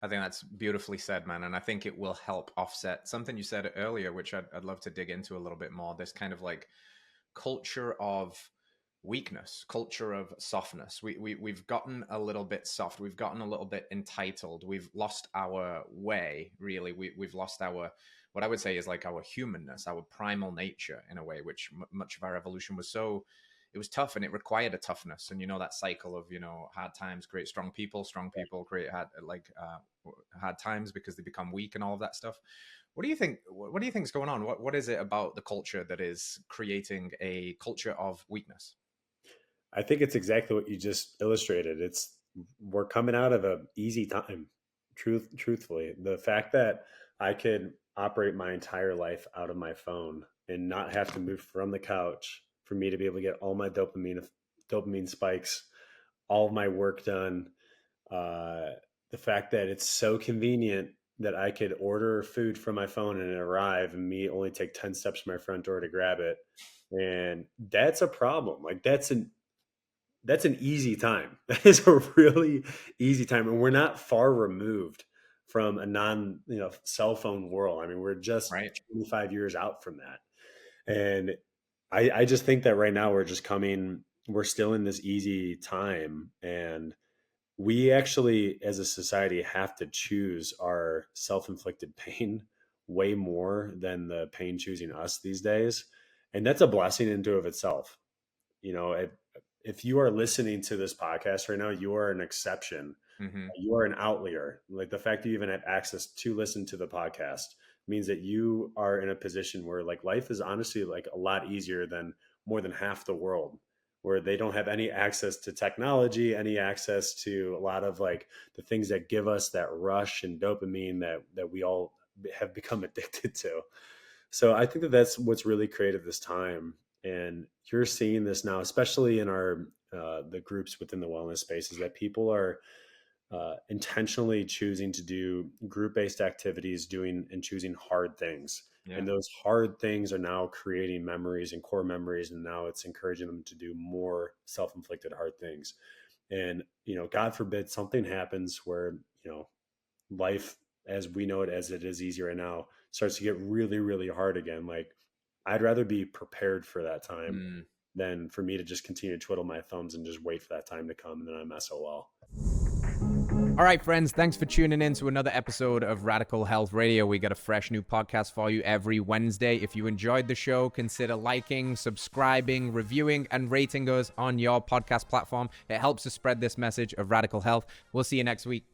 I think that's beautifully said, man. And I think it will help offset something you said earlier, which I'd love to dig into a little bit more. This kind of like culture of weakness, culture of softness. We've gotten a little bit soft. We've gotten a little bit entitled. We've lost our way, really. We've lost our, what I would say is like our humanness, our primal nature in a way, which much of our evolution was so, it was tough and it required a toughness. And you know, that cycle of, you know, hard times create strong people create hard times because they become weak and all of that stuff. What do you think? What do you think is going on? What is it about the culture that is creating a culture of weakness? I think it's exactly what you just illustrated. It's we're coming out of a easy time. Truthfully, the fact that I could operate my entire life out of my phone and not have to move from the couch for me to be able to get all my dopamine spikes, all of my work done. Uh, the fact that it's so convenient that I could order food from my phone and it arrive and me only take 10 steps to my front door to grab it. And that's a problem. Like that's an easy time. That is a really easy time. And we're not far removed from a cell phone world. I mean, we're just Right. 25 years out from that. And I just think that right now we're still in this easy time. And we actually, as a society, have to choose our self inflicted pain way more than the pain choosing us these days. And that's a blessing into of itself. You know, if you are listening to this podcast right now, you are an exception. Hmm. You are an outlier. Like the fact that you even have access to listen to the podcast means that you are in a position where like life is honestly like a lot easier than more than half the world, where they don't have any access to technology, any access to a lot of like the things that give us that rush and dopamine that we all have become addicted to. So I think that that's what's really created this time. And you're seeing this now, especially in our the groups within the wellness spaces, that people are intentionally choosing to do group based activities, doing and choosing hard things. Yeah. And those hard things are now creating memories and core memories. And now it's encouraging them to do more self inflicted hard things. And, you know, God forbid something happens where, you know, life as we know it, as it is easy right now, starts to get really, really hard again. Like, I'd rather be prepared for that time Mm. than for me to just continue to twiddle my thumbs and just wait for that time to come and then I'm SOL. All right, friends, thanks for tuning in to another episode of Radical Health Radio. We got a fresh new podcast for you every Wednesday. If you enjoyed the show, consider liking, subscribing, reviewing, and rating us on your podcast platform. It helps to spread this message of radical health. We'll see you next week.